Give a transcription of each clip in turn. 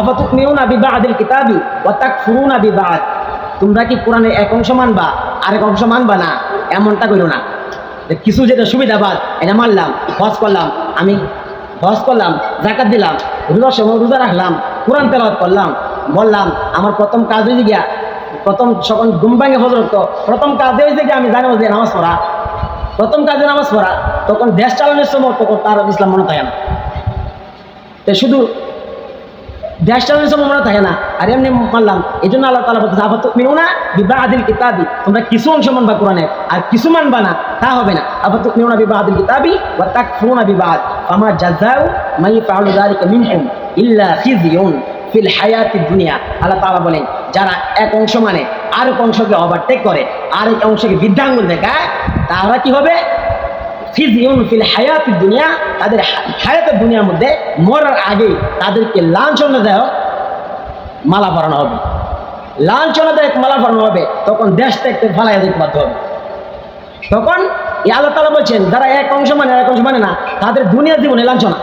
আফাতুমিনুনা বিবাদিল কিতাবি ওয়া তাকফুরুনা বিবাদ, তোমরা কি কোরআনের এক অংশ মানবা আরেক অংশ মানবা না, এমনটা করো না। কিছু যেটা সুবিধাবাদ এটা মানলাম, হজ করলাম, আমি হজ করলাম, যাকাত দিলাম, রোজার সময় রোজা রাখলাম, কোরআন তেলাওয়াত করলাম, বললাম আমার প্রথম কাজ হয়েছে গিয়া, প্রথম যখন ঘুম ভাঙে ফজর তো প্রথম কাজ হয়েছে গিয়ে আমি জানি যে নামাজ পড়া, প্রথম কাজে নামাজ পড়া, তখন দেশ চালানোর সময় তখন তার ইসলাম মনে থাকে না, তো শুধু দেশ চালানোর সময় মনে থাকে না, আর এমনি মানলাম। এই জন্য আল্লাহ তাআলা বলতেছে আফাতুমিনুনা বিবাদিল কিতাবি, তোমরা কিছু অংশ মানবা কোরআনের আর কিছু মানবা না, তা হবে না। আফাতুমিনুনা বিবাদিল কিতাবি ওয়া তাকফুরুনা বিবাদ ফামা জাযাউ মান ইয়াফআলু যালিকা মিনকুম ইল্লা খিজিয়ুন ফিল হায়াতিদ দুনিয়া। আল্লাহ তাআলা বলেন যারা এক অংশ মানে আরেক অংশকে ওভারটেক করে, আরেক অংশকে বৃদ্ধাঙ্গুল দেখায়, তারা কি হবে? খিজিয়ুন ফিল হায়াতিদ দুনিয়া, তাদের হায়াতের দুনিয়ার মধ্যে মরার আগে তাদেরকে লাঞ্ছনাদায়ক মালা পরানো হবে, লাঞ্ছনাদায়ক মালা পরানো হবে, তখন দেশ থেকে ফালাইয়া দিতে বাধ্য হবে। তখন এই আল্লাহ তাআলা বলছেন যারা এক অংশ মানে আর এক অংশ মানে না, তাদের দুনিয়ার জীবনে লাঞ্ছনা,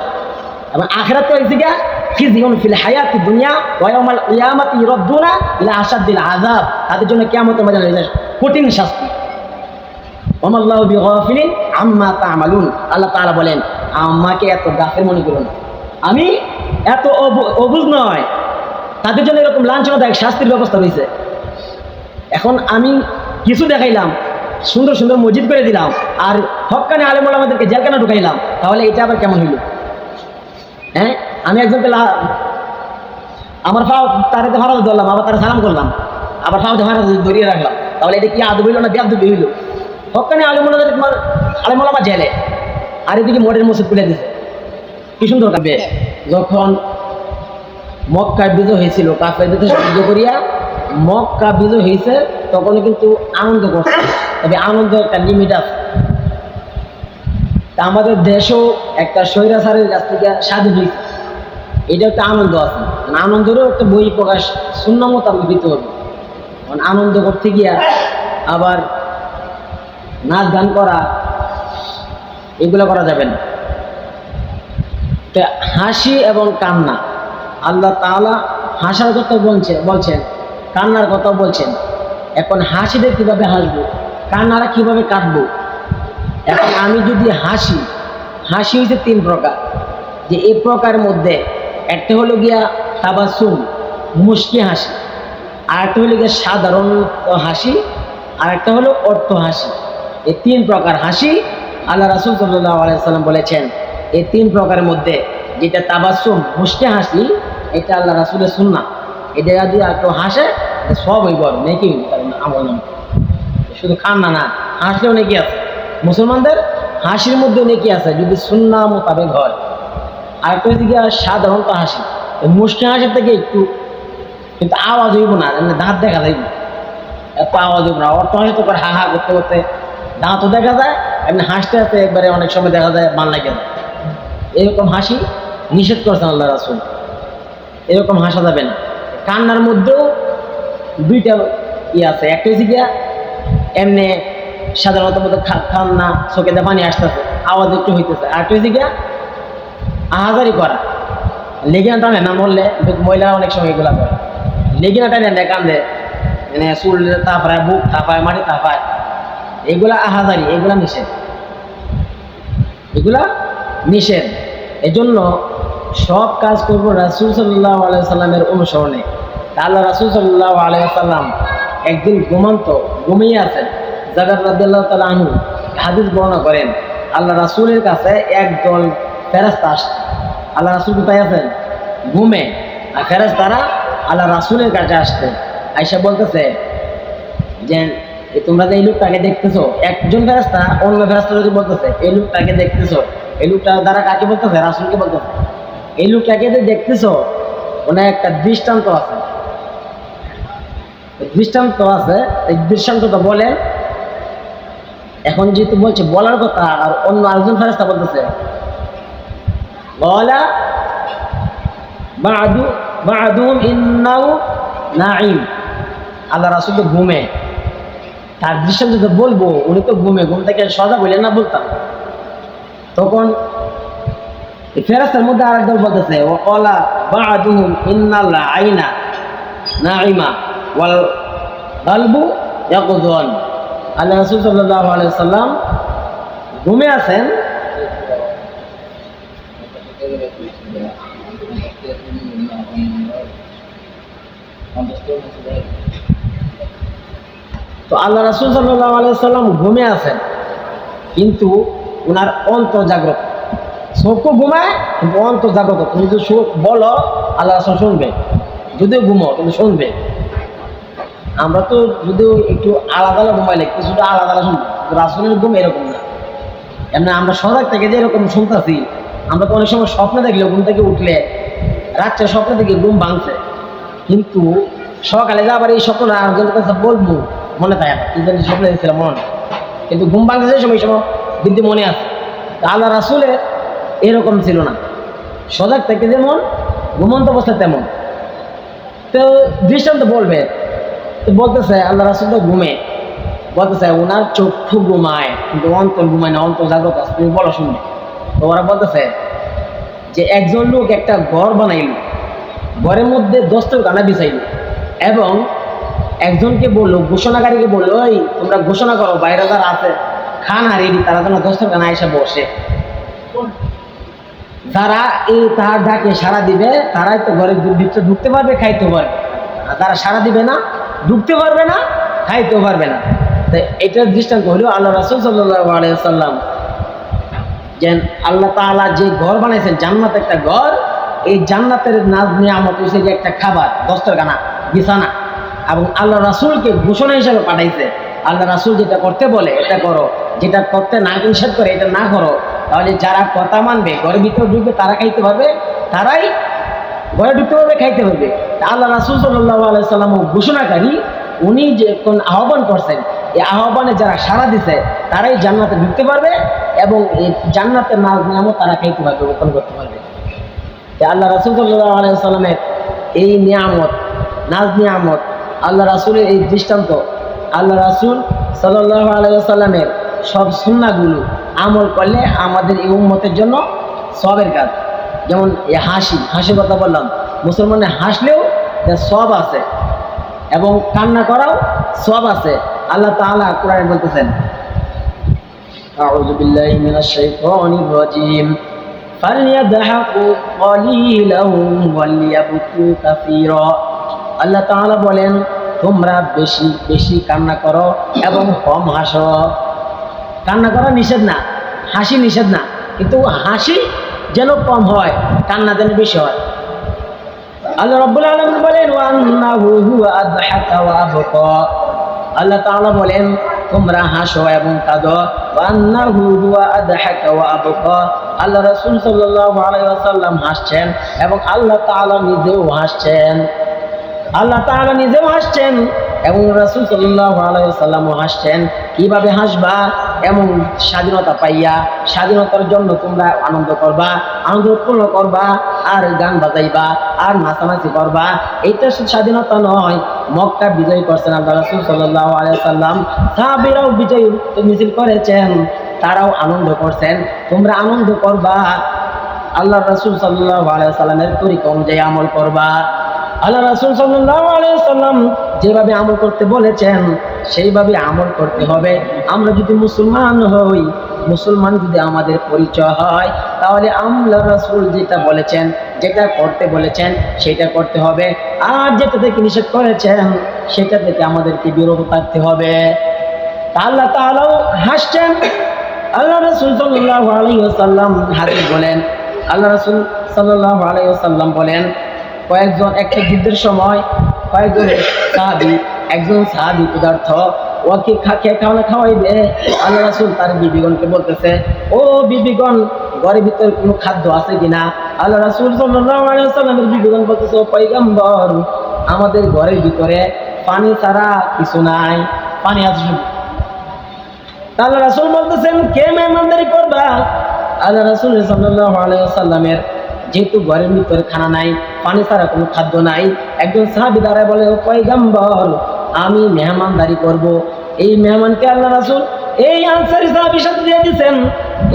এবং আখিরাতে হয়েছে গিয়া খিজিয়ুন ফিল হায়াতিদ দুনিয়া ওয়া ইয়াউমাল কিয়ামাতি ইউরাদ্দুনা ইলা আশাদ্দিল আযাব, তাদের জন্য কিয়ামতের ময়দানে কঠিন শাস্তি। ওমাল্লাহু বিগাফিলিন আম্মা তা'মালুন, আল্লাহ তাআলা বলেন আমাকে এত গাফের মনে করুন, আমি এত অবুঝ নয়, তাদের জন্য এরকম লাঞ্ছনাদায়ক শাস্তির ব্যবস্থা রয়েছে। এখন আমি কিছু দেখাইলাম, সুন্দর সুন্দর মসজিদ করে দিলাম, আর হক্কানি আলেম ওলামাদেরকে জেলখানা ঢুকাইলাম, তাহলে এটা আবার কেমন হইল? হ্যাঁ, আমি একজনকে আমার পাও তারে ভাড়া ধরলাম, আবার তারা সালাম করলাম, আবার পাও ভাড়া ধরিয়ে রাখলাম, তাহলে এটা কি আদব হইল না বেয়াদবি হইল? হক্কানি আলেম ওলামা জেলে, আর এদিকে মডেল মসজিদ খুলে দিছে, কি সুন্দর কাবে। যখন মক্কা বিজয় হয়েছিল, কাফেরদের যুদ্ধ করিয়া মক্কা বিজয় হয়েছে, তখন কিন্তু আনন্দ করছে, তবে আনন্দ একটা লিমিট আছে। তা আমাদের দেশও একটা স্বৈরাচারের কাছ থেকে স্বাধীন হয়েছে, এটা একটা আনন্দ আছে, আনন্দেরও একটা বই প্রকাশ সুন্নাহ মোতাবেক দিতে হবে। আনন্দ করতে গিয়া আবার নাচ গান করা এগুলো করা যাবে না। তো হাসি এবং কান্না, আল্লাহ তাআলা হাসার কথা বলছেন, কান্নার কথা বলছেন। এখন হাসিদের কীভাবে হাসবো, কান্নারা কীভাবে কাটবো? এখন আমি যদি হাসি হয়েছে তিন প্রকার, যে এই প্রকারের মধ্যে একটা হলো গিয়া তাবাসসুম, মুস্কি হাসি, আর একটা হলো গিয়া সাধারণ হাসি, আর একটা হলো অর্থ হাসি। এই তিন প্রকার হাসি আল্লাহ রাসূল সাল্লাল্লাহু আলাইহি ওয়াসাল্লাম বলেছেন, এই তিন প্রকারের মধ্যে যেটা তাবাসসুম মুস্কি হাসি, এটা আল্লাহ রাসূলের সুন্নাহ, এটা যদি কেউ হাসে সব হইব, নেকি আমল নাম। শুধু কান্না না, হাসলেও নেকি আছে, মুসলমানদের হাসির মধ্যে নেকি আছে যদি সুন্নাহ মোতাবেক হয়। আর একটা হচ্ছে গিয়া সাধারণত হাসি, মুস্কি হাসির থেকে একটু কিন্তু আওয়াজ হইব না, দাঁত দেখা যাইব, এত আওয়াজ হইব না। অর্থ হাসি তো করে হা হা করতে করতে দাঁতও দেখা যায়, এমনি হাসতে হাসতে একবারে অনেক সময় দেখা যায় মান লাগে যায়। এরকম হাসি নিষেধ করেছেন আল্লাহ রাসূল, এরকম হাসা যাবে না। কান্নার মধ্যেও দুইটা আছে, একটা হচ্ছে গিয়া এমনি সাধারণত মতো কান্না, চোখে পানি আসতেছে, আওয়াজ একটু হইতেছে। আর একটা হচ্ছে গিয়া আহাজারি করা, লেগিনা টানে না, মরলে মহিলারা অনেক সময় এগুলা করে, লেগিনা টানে নেয়, কান্দে, মানে চুল তাপায়, বুক তাপায়, মাটি তাপায়, এগুলা আহাজারি, এগুলা নিষেধ, এগুলা নিষেধ। এজন্য সব কাজ করবো রাসূল সাল্লাল্লাহু আলাইহি ওয়াসাল্লামের অনুসরণে। আল্লাহ রাসূল সাল্লাল্লাহু আলাইহি ওয়াসাল্লাম একদিন ঘুমিয়ে আছেন, জাবের রাদিয়াল্লাহু তাআলা আনহু হাদিস বর্ণনা করেন, আল্লাহ রাসূলের কাছে একদল ফেরেশতা আসে। আল্লাহ রাসূল কোথায় আছেন? ঘুমে, আর ফেরেশতারা আল্লাহ রাসূলের কাছে আসতে আয়েশা বলতেছে যে তোমরা যে এই লোকটাকে দেখতেছো, একজন ফেরেশতা অন্য ফেরেশতা যদি বলতেছে এই লোকটাকে দেখতেছো, এই লোকটা দ্বারা কাকে বলতেছে? রাসূলকে বলতেছে। এই লোকটাকে যে দেখতেছো ওনার একটা দৃষ্টান্ত আছে, দৃষ্টান্ত আছে, এই দৃষ্টান্তটা বলেন। এখন যেহেতু বলছে বলার কথা, আর অন্য আরেকজন ফেরেশতা বলতেছে বলা বা'দুহুম ইন্নাহু নাঈম, আল্লাহ রাসূল তো ঘুমে, তার দৃষ্টান্ত তো বলবো, উনি তো ঘুম থেকে সজা বলে না বলতাম। তখন এই ফেরেশতার মধ্যে আরেক দল বলতেছে ওয়াকালা বা'দুহুম ইন্নাল আইনা নাইমা ওয়াল কালবু ইয়াকযুন। আল্লাহ রাসূল সাল্লাল্লাহু আলাইহি ওয়াসাল্লাম ঘুমে আছেন, তো আল্লাহ রাসূল সাল্লাল্লাহু আলাইহি ওয়াসাল্লাম ঘুমে আছেন কিন্তু ওনার অন্তর জাগ্রত। চোখও ঘুমায় কিন্তু অন্তর জাগ্রত। তুমি যদি বলো আল্লাহ রাসূল শুনবে, যদিও ঘুমো কিন্তু শুনবে। আমরা তো যদিও একটু আলাদা আলাদা ঘুমাইলে কিছুটা আলাদা আলাদা শুনবো, রাসূলের ঘুম এরকম না। এমনি আমরা সজাগ থেকে যে এরকম শুনতেছি, আমরা তো অনেক সময় স্বপ্নে দেখলে ঘুম থেকে উঠলে রাত্রে স্বপ্নে থেকে ঘুম ভাঙছে, কিন্তু সকালে যে আবার এই স্বপ্নটা আরেকজনের কাছে বলবো মনে থাকে না, কি জানি স্বপ্নে দেখছিলাম মনে, কিন্তু ঘুম ভাঙছে সেই সময় বৃদ্ধি মনে আছে। আল্লাহ রাসূলের এরকম ছিল না, সজাগ থেকে যেমন ঘুমন্ত অবস্থা তেমন। তো দৃষ্টান্ত বলবে, তো বলতেছে আল্লাহ রাসূল তো ঘুমে, বলতেছে ওনার চক্ষু ঘুমায় কিন্তু অন্তর ঘুমায় না, অন্তর জাগ্রত আছে, তুমি বলো শুনবে। তো ওরা বলতেছে যে একজন লোক একটা ঘর বানাইল, ঘরের মধ্যে দস্তরখানা বিছাইল এবং একজনকে বললো, ঘোষণাকারীকে বললো, ওই তোমরা ঘোষণা করো বাইরে যারা আছে খানা রেডি, তারা যেন দস্তরখানা এসে বসে। যারা এই তার ডাকে সাড়া দিবে তারাই তো ঘরের ভিতরে ঢুকতে পারবে, খাইতে পারবে। আর যারা সাড়া দিবে না, ঢুকতে পারবে না, খাইতেও পারবে না। তো এটার দৃষ্টান্ত হলো আল্লাহ রাসূল সাল্লাল্লাহু আলাইহি ওয়াসাল্লাম, যে আল্লাহ তাআলা যে ঘর বানাইছেন, জান্নাত একটা ঘর, এই জান্নাতের নাজ নিয়ামত হচ্ছে যে একটা খাবার, দস্তরখানা, বিছানা, এবং আল্লাহ রাসূলকে ঘোষণা হিসেবে পাঠাইছে। আল্লাহ রাসূল যেটা করতে বলে এটা করো, যেটা করতে না নিষেধ করে এটা না করো। তাহলে যারা কথা মানবে, ঘরের ভিতরে ঢুকবে, তারা খাইতে পারবে, তারাই ঘরে ঢুকতে পারবে, খাইতে পারবে। আল্লাহ রাসূল সাল্লাল্লাহু আলাইহি ওয়াসাল্লাম ঘোষণাকারী, উনি যে কোন আহ্বান করছেন, এই আহ্বানে যারা সাড়া দিছে তারাই জান্নাতে ঢুকতে পারবে এবং এই জান্নাতের নাজ নিয়ামত তারা খাইতে পারবে, গ্রহণ করতে পারবে। আল্লাহ রাসূল সাল্লাল্লাহু আলাইহি ওয়াসাল্লামের এই নিয়ামত, নাজ নিয়ামত, আল্লাহ রাসূলের এই দৃষ্টান্ত, আল্লাহ রাসূল সাল্লাল্লাহু আলাইহি ওয়াসাল্লামের সব সুন্নাহগুলো আমল করলে আমাদের এই উম্মতের জন্য সবের কাজ। যেমন এই হাসির কথা বললাম, মুসলমানের হাসলেও সব আছে এবং কান্না করাও সব আছে। আল্লাহ তাআলা কোরআনে বলতেছেন, আউযু বিল্লাহি মিনাশ শাইতানির রাজীম, ফালইয়াদহাকু ক্বালিলান ওয়ালিয়াবকু কাসীরা। আল্লাহ তাআলা বলেন, তোমরা বেশি বেশি কান্না করো এবং কম হাসো। কান্না করা নিষেধ না, হাসি নিষেধ না, কিন্তু হাসি যেন কম হয়, কান্না যেন বেশি হয়। আল্লাহ রাব্বুল আলামিন বলেন, ওয়া আন্নাহু হুয়া আযহাকা ওয়া আবকা। আল্লাহ তাআলা বলেন তোমরা হাসো এবং কাঁদো। ওয়া আন্নাহু হুয়া আযহাকা ওয়া আবকা। আল্লাহ রাসূল সাল্লাল্লাহু আলাইহি ওয়াসাল্লাম হাসছেন এবং আল্লাহ তাআলা নিজেও হাসছেন। আল্লাহ তাআলা নিজেও হাসছেন এবং রাসূল সাল্লাল্লাহু আলাইহি ওয়াসাল্লামও হাসছেন। কিভাবে হাসবা? এমন স্বাধীনতা পাইয়া, স্বাধীনতার জন্য তোমরা আনন্দ করবা, আনন্দ উৎপন্ন করবা, আর গান বাজাইবা, আর নাচানাচি করবা। এইটা স্বাধীনতা নয়। মক্কা বিজয় করছেন আল্লাহ রাসূল সাল্লাল্লাহু আলাইহি ওয়াসাল্লাম, সাহাবীরাও বিজয় মিছিল করেছেন, তারাও আনন্দ করছেন। তোমরা আনন্দ করবা, আল্লাহ রাসূল সাল্লাল্লাহু আলাইহি ওয়াসাল্লামের তরিকা অনুযায়ী আমল করবা। আল্লাহ রাসূল সাল্লাল্লাহু আলাইহি ওয়াসাল্লাম যেভাবে আমল করতে বলেছেন সেইভাবে আমল করতে হবে। আমরা যদি মুসলমান হই, মুসলমান যদি আমাদের পরিচয় হয়, তাহলে আল্লাহ রাসূল যেটা বলেছেন, যেটা করতে বলেছেন সেটা করতে হবে, আর যেটা থেকে নিষেধ করেছেন সেটা থেকে আমাদেরকে বিরত থাকতে হবে। আল্লাহ তাআলাও হাসছেন। আল্লাহ রাসূল সাল্লাল্লাহু আলাইহি ওয়াসাল্লাম হাদিস বলেন, আল্লাহ রাসূল সাল্লাল্লাহু আলাইহি ওয়াসাল্লাম বলেন, কয়েকজন একটা যুদ্ধের সময় কয়েকজন সাহাবী, একজন সাহাবী পদার্থ ওকে খাওয়ানো খাওয়াইবে। আল্লাহ রাসূল তার বিবিগণকে বলতেছে, ও বিবিগণ, ঘরের ভিতরে কোনো খাদ্য আছে কিনা? আল্লাহ রাসূল সাল্লাল্লাহু আলাইহি ওয়াসাল্লামের বিবিগণ বলতেছে, ও পয়গম্বর, আমাদের ঘরের ভিতরে পানি ছাড়া কিছু নাই, পানি আছে শুধু। আল্লাহ রাসূল বলতেছেন, কে মেহমানদারি করবা? আল্লাহ রাসূল সাল্লাল্লাহু আলাইহি ওয়াসাল্লামের যেহেতু ঘরের ভিতরে খানা নাই, পানি ছাড়া কোনো খাদ্য নাই, একজন সাহাবী দাঁড়ায় বলে, ও পয়গম্বর, আমি মেহমানদারি করব। এই মেহমানকে আল্লাহ রাসূল এই আনসারী সাহাবীর সাথে দিয়ে দিয়েছেন।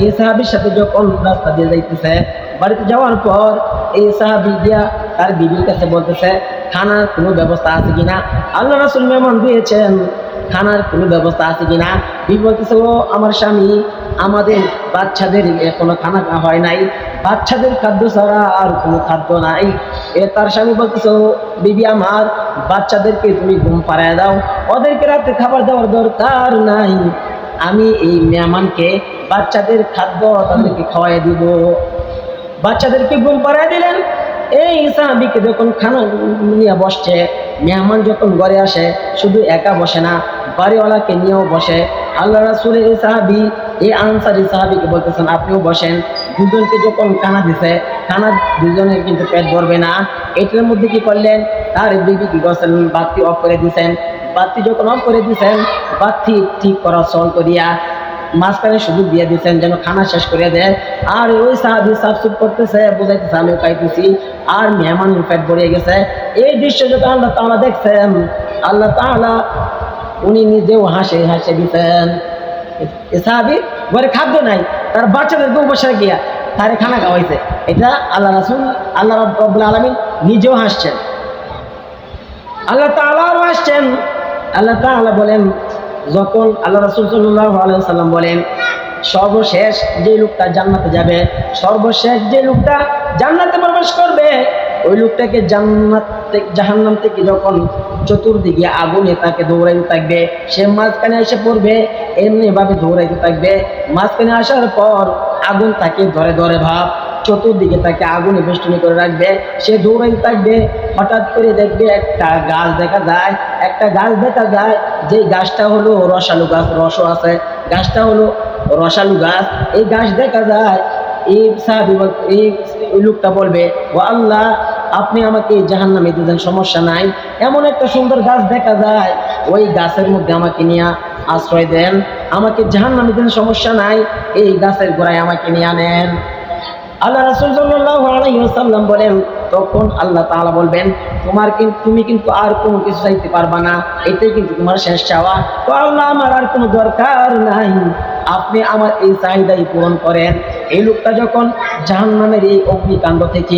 এই সাহাবীর সাথে যখন রাস্তা দিয়ে যাইতেছে, বাড়িতে যাওয়ার পর এই সাহাবী গিয়া তার বিবির কাছে বলতেছে খানার কোনো ব্যবস্থা আছে কিনা, আল্লাহ রাসূল মেহমান দিয়েছেন, খানার কোনো ব্যবস্থা আছে কিনা। বিবি বলতেছে ও আমার স্বামী, আমাদের বাচ্চাদের এখনো খানা হয় নাই, বাচ্চাদের খাদ্য ছাড়া আর কোনো খাদ্য নাই। তার স্বামী বলতেছে ও বিবি আমার, বাচ্চাদেরকে তুমি ঘুম পাড়ায় দাও, ওদেরকে রাতে খাবার দেওয়ার দরকার নাই, আমি এই মেহমানকে বাচ্চাদের খাদ্য তাদেরকে খাওয়াই দিব। বাচ্চাদেরকে ঘুম পাড়ায় দিলেন। এই সাহাবীকে যখন খানা নিয়ে বসছে, মেহমান যখন ঘরে আসে শুধু একা বসে না, বাড়িওয়ালাকে নিয়েও বসে। আল্লাহ রাসূলের এই সাহাবী, এই আনসারী সাহাবীকে বলতেছেন আপনিও বসেন। দুজনকে যখন খানা দিছে, খানা দুজনের কিন্তু পেট ভরবে না। এটার মধ্যে কি করলেন, তার বিবি কি করছেন, বাতি অফ করে দিয়েছেন। বাতি যখন অফ করে দিয়েছেন, বাতি ঠিক করা চল করিয়া মাঝখানে সুযোগ দিয়ে দিচ্ছেন যেন খানা শেষ করে দেয়। আর ওই সাহাবী সাফসুফ করতেছে, বুঝাইতেছে আমিও খাইতেছি, আর মেহমানের পেট ভরে গেছে। এই দৃশ্য যখন আল্লাহ তাআলা দেখছেন, আল্লাহ তাআলা উনি নিজেও হাসে হাসে দিতেন। সাহাবী ঘরে খাদ্য নাই, তার বাচ্চাদেরকে বসে গিয়া তারে খানা খাওয়াইছে। এটা আল্লাহ রাসূল, আল্লাহ রাব্বুল আলামিন নিজেও হাসছেন, আল্লাহ তাআলাও হাসছেন। আল্লাহ তাআলা বলেন, যখন আল্লাহ রাসূল সাল্লাল্লাহু আলাইহি ওয়াসাল্লাম বলেন সর্বশেষ যে লোকটা জান্নাতে যাবে, সর্বশেষ যে লোকটা জান্নাতে প্রবেশ করবে, ওই লোকটাকে জাহান্নাম থেকে যখন চতুর্দিকে আগুনে তাকে দৌড়াইতে থাকবে, সে মাঝখানে এসে পড়বে, এমনি ভাবে দৌড়াইতে থাকবে। মাঝখানে আসার পর আগুন তাকে ধরে ধরে ভাব, চতুর্দিকে তাকে আগুনে বেষ্টনী করে রাখবে, সে দৌড়াইতে থাকবে। হঠাৎ করে দেখবে একটা গাছ দেখা যায়, একটা গাছ দেখা যায়, যে গাছটা হলো রসালু গাছ, রসও আছে, গাছটা হলো রসালু গাছ। এই গাছ দেখা যায়, এই সাহাবী এই লোকটা বলবে ও আল্লাহ, আপনি আমাকে জাহান্নামে দিয়েছেন, সমস্যা নাই, এমন একটা সুন্দর গাছ দেখা যায়, ওই গাছের মধ্যে আমাকে নিয়ে আশ্রয় দেন, আমাকে জাহান্নামে দিয়েছেন, সমস্যা নাই, এই গাছের গোড়ায় আমাকে নিয়ে আনেন। আল্লাহ রাসূল সাল্লাল্লাহু আলাইহি ওয়াসাল্লাম বলেন, তখন আল্লাহ তাআলা বলবেন তুমি কিন্তু আর কোনো কিছু চাইতে পারবা না, এটাই কিন্তু তোমার শেষ চাওয়া। তো আল্লাহ আমার আর কোনো দরকার নাই, আপনি আমার এই চাহিদাই পূরণ করেন। এই লোকটা যখন জাহান্নামের এই অগ্নিকাণ্ড থেকে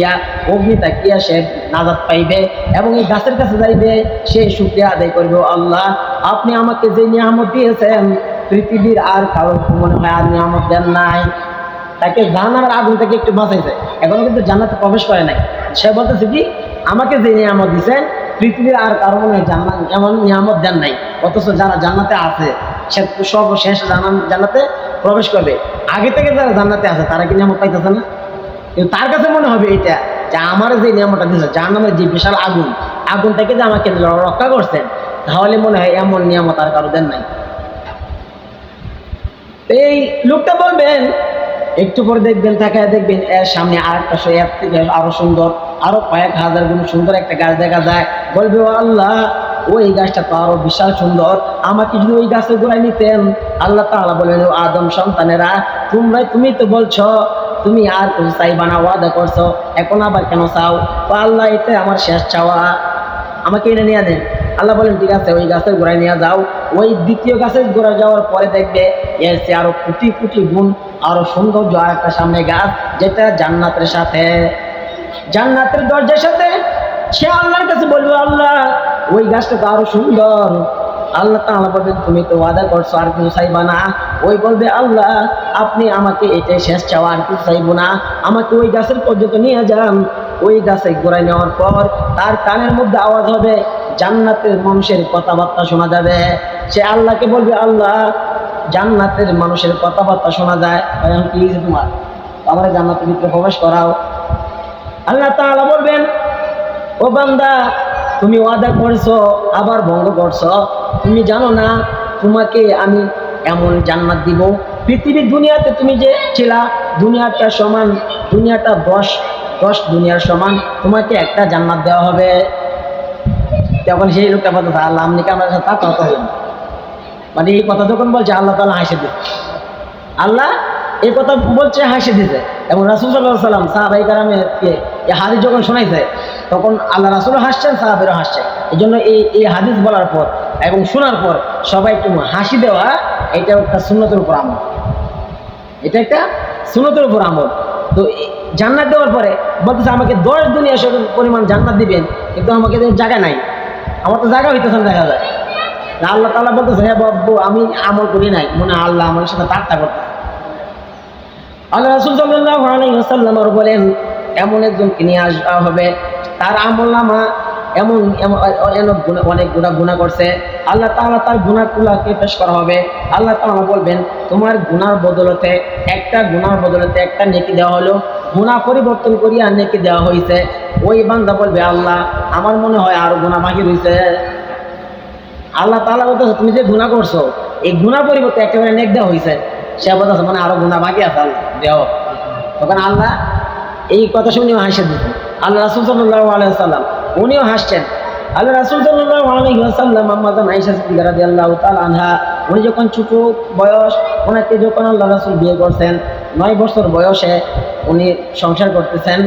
অগ্নি তাকিয়া সে নাজাত পাইবে এবং এই গাছের কাছে যাইবে, সে শুকরিয়া আদায় করবে, আল্লাহ আপনি আমাকে যে নিয়ামত দিয়েছেন, পৃথিবীর আর কারো মনে হয় আর নিয়ামত দেন নাই। তাকে জাহান্নামের আগুন থেকে একটু বাঁচাইছে, এখনো কিন্তু জান্নাতে প্রবেশ করে নাই। সে বলতেছে কি আমাকে যে নিয়ামত দিয়েছেন, পৃথিবীর আর কারো মনে হয় জান্নাত এমন নিয়ামত দেন নাই। অথচ যারা জান্নাতে আছে, সে সর্বশেষ জান্নাতে প্রবেশ করবে। আগে থেকে যারা জান্নাতে আছে তারা কি নিয়ামত পাইতেছে না? কিন্তু তার কাছে মনে হবে এটা যে আমার যে নিয়ামতটা দিয়েছে, জাহান্নামের যে বিশাল আগুন, আগুন থেকে যে আমাকে রক্ষা করছেন, তাহলে মনে হয় এমন নিয়ামত আর কারো দেন নাই। এই লোকটা বলবেন, একটু পরে দেখবেন, তাকায় দেখবেন এর সামনে আরেকটা এর থেকে আরো সুন্দর, আরো কয়েক হাজার গুণ সুন্দর একটা গাছ দেখা যায়। বলবে ও আল্লাহ, ওই গাছটা তো আরো বিশাল সুন্দর, আমাকে যদি ওই গাছের গোড়ায় নিতেন। আল্লাহ তাআলা বলবেন ও আদম সন্তানেরা, তুমি তো বলছো তুমি আর কিছু চাইবা না, ওয়াদা করছো, এখন আবার কেন চাও? তো আল্লাহ এটা আমার শেষ চাওয়া, আমাকে এটা নিয়ে দেন। আল্লাহ বলেন ঠিক আছে, ওই গাছের গোড়ায় নিয়ে যাও। ওই দ্বিতীয় গাছের গোড়ায় যাওয়ার পরে দেখবে এর চেয়ে আরো কোটি কোটি গুণ আরো সৌন্দর্য আর একটা সামনে গাছ, যেটা জান্নাতের সাথে, জান্নাতের দরজার সাথে। সে আল্লাহর কাছে বলবে আল্লাহ ওই গাছটা তো আরো সুন্দর। আল্লাহ তাআলা বলবেন তুমি তো ওয়াদা করছো আর কিছু চাইবা না। ওই বলবে আল্লাহ আপনি আমাকে এটাই শেষ চাওয়া, আর কিছু চাইবো না, আমাকে ওই গাছের পর্যন্ত নিয়ে যান। ওই গাছে গোড়ায় নেওয়ার পর তার কানের মধ্যে আওয়াজ হবে, জান্নাতের মানুষের কথাবার্তা শোনা যাবে। সে আল্লাহকে বলবে আল্লাহ জান্নাতের মানুষের কথাবার্তা শোনা যায়, এখন কি তোমার আমার জান্নাতের ভিতরে প্রবেশ করাও। আল্লাহ তাআলা বলবেন ও বান্দা, তুমি ওয়াদা করছো আবার ভঙ্গ করছো, তুমি জানো না তোমাকে আমি এমন জান্নাত দিব, পৃথিবীর দুনিয়াতে তুমি যে ছিলা দুনিয়াটা সমান, দুনিয়াটা 10 দুনিয়ার সমান, তোমাকে একটা জান্নাত দেওয়া হবে। তখন সেই লোকটা বলতে আল্লাহ আপনি কি আমার সাথে তা কথা হলেন? মানে এই কথা যখন বলছে আল্লাহ তাআলা হাসে দিচ্ছে, আল্লাহ এই কথা বলছে হাসে দিছে। এবং রাসূল সাল্লাল্লাহু আলাইহি ওয়াসাল্লাম সাহাবায়ে কেরামকে এই হাদিস যখন শোনাইছে, তখন আল্লাহ রাসূলও হাসছেন, সাহাবীরাও হাসছেন। এই জন্য এই হাদিস বলার পর এবং শোনার পর সবাই একটু হাসি দেওয়া, এটা একটা সুন্নতের উপর আমল, এটা একটা সুন্নতের উপর আমল। তো জান্নাত দেওয়ার পরে বলতেছে আমাকে 10 দুনিয়া পরিমাণ জান্নাত দিবেন, কিন্তু আমাকে তো জায়গা নাই, আমার তো জায়গা হইতেছে না দেখা যায়। আল্লাহ তাআলা বলতেছে হ্যাঁ বাবু আমি আমল করি নাই, মনে হয় আল্লাহ আমার সাথে ঠাট্টা করতেছে। আল্লাহ রাসূল সাল্লাল্লাহু আলাইহি ওয়াসাল্লাম বলেন এমন একজনকে নিয়ে আসা হবে, তার আমলনামা এমন অনেক গুনাহ করছে, আল্লাহ তাআলা তার গুনাহগুলোকে পেশ করা হবে। আল্লাহ তাআলা বলবেন তোমার গুনার বদলতে একটা নেকি দেওয়া হলো, গুনাহ পরিবর্তন করিয়া নেকি দেওয়া হয়েছে। ওই বান্দা বলবে আল্লাহ আমার মনে হয় আরো গুনাহ বাকি রয়েছে। আল্লাহ তাআলা বলতেছে তুমি যে গুনাহ করছো এই গুনাহ পরিবর্তে একেবারে নেক দেওয়া হয়েছে। সে বলতেছে মানে আরো গুনাহ বাকি আছে, আল্লাহ দেও। তখন আল্লাহ এই কথা শুনেও হাসে দিতেন। আল্লাহ রাসূল সাল্লাল্লাহু আলাইহি ওয়াসাল্লাম উনিও হাসছেন। আল্লাহ রাসূল সাল্লাল্লাহু আলাইহি ওয়াসাল্লাম আম্মা জান আয়েশা সিদ্দিকা রাদিয়াল্লাহু তাআলা আনহা, উনি যখন ছোট বয়স, ওনাকে যখন আল্লাহ রাসূল বিয়ে করছেন 9 বছর বয়সে উনি সংসার করতেছেন।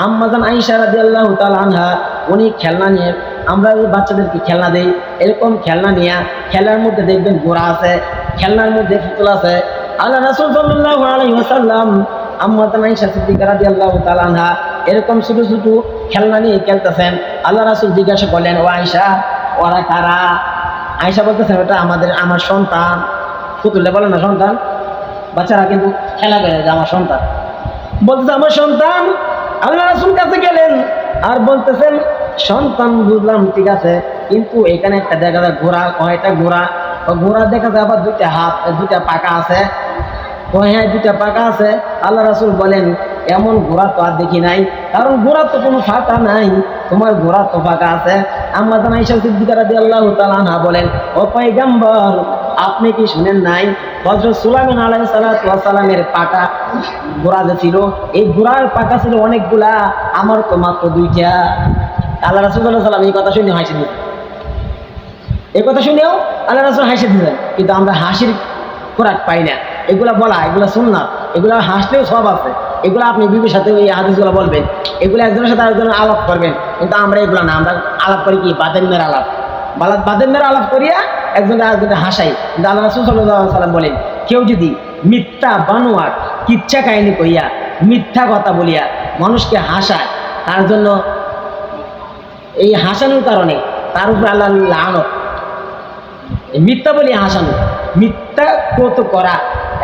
আম্মা জান আয়েশা রাদিয়াল্লাহু তাআলা আনহা উনি খেলনা নিয়ে, আমরা বাচ্চাদেরকে খেলনা দেই, এরকম খেলনা নিয়ে খেলার মধ্যে দেখবেন ঘোড়া আছে, খেলনার মধ্যে পুতুল আছে। আল্লাহ রাসূল সাল্লাল্লাহু আলাইহি ওয়াসাল্লাম আম্মা জান আয়েশা সিদ্দিকা রাদিয়াল্লাহু তাআলা আনহা এরকম ছোট ছোট খেলনা নিয়ে খেলতেছেন। আল্লাহ রাসূল জিজ্ঞাসা করলেন ও আয়েশা ওরা কারা? আয়েশা বলতেছেন ওটা আমার সন্তান। পুতুলে বলে না সন্তান, বাচ্চারা কিন্তু খেলা করে যে আমার সন্তান, বলতেছে আমার সন্তান। আল্লাহ রাসূল কাছে গেলেন আর বলতেছেন সন্তান বুঝলাম ঠিক আছে, কিন্তু এখানে একটা দেখা যায় ঘোড়া, কয়টা ঘোড়া, ঘোড়া দেখা যায় আবার 2টা হাত 2টা পাকা আছে। হ্যাঁ 2টা পাকা আছে। আল্লাহ রাসূল বলেন এমন ঘোড়া তো আর দেখি নাই, কারণ ঘোড়া তো কোনো ফাঁকা নাই, তোমার ঘোড়া তো ফাঁকা আছে। আম্মা জান আয়েশা সিদ্দিকা রাদিয়াল্লাহু তাআলা আনহা বলেন ও পয়গম্বর আপনি কি শুনেন নাই হযরত সুলাইমান আলাইহিস সালাতু ওয়াস সালামের পাকা ঘোড়া যে ছিল, এই ঘোড়ার পাকা ছিল অনেকগুলা, আমার তো মাত্র 2টা। আল্লাহ রাসূল সাল্লাল্লাহু আলাইহি ওয়াসাল্লাম এই কথা শুনে হাসি দিতেন। এই কথা শুনেও আল্লাহ রাসূল হাসি দিতেন, কিন্তু আমরা হাসির খোরাক পাই না। এগুলা বলা, এগুলা সুন্নাত, এগুলা হাসলেও সব আছে। এগুলো আপনি বিবির সাথে ওই হাদিসগুলো বলবেন, এগুলো একজনের সাথে আরেকজনের আলাপ করবেন, কিন্তু আমরা এগুলো না, আমরা আলাপ করি কি বাদেন্নের আলাপ, বাদেন্নের আলাপ করিয়া একজনের আরেকজনের হাসাই। কিন্তু আল্লাহ রাসূল সাল্লাল্লাহু আলাইহি ওয়াসাল্লাম বলেন কেউ যদি মিথ্যা বানোয়াট কিচ্ছা কাহিনী কইয়া মিথ্যা কথা বলিয়া মানুষকে হাসায়, তার জন্য এই হাসানোর কারণে তার উপরে আল্লাহ লানত। মিথ্যা বলিয়া হাসানো, মিথ্যা কত করা,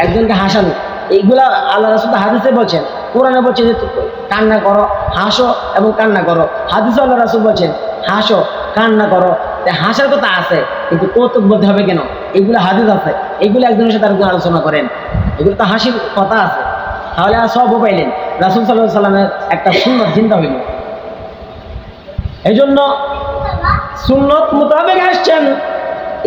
একজনকে হাসানো, এইগুলা আল্লাহ রাসূল হাদিসে বলছেন, কোরআনে বলছে যে কান্না করো, হাসো এবং কান্না করো। হাদিসে আল্লাহ রাসূল বলছেন হাসো কান্না করো। হাসার কথা আছে, কিন্তু কৌতুক বলতে হবে কেন? এগুলো হাদিস আছে, এগুলো একজনের সাথে আরেকজন আলোচনা করেন, এগুলো তো হাসির কথা আছে। তাহলে আর সবও পাইলেন, রাসূল সাল্লাল্লাহু আলাইহি ওয়াসাল্লামের একটা সুন্নত চিন্তা হইল। এই জন্য সুন্নত মোতাবেক আসছেন।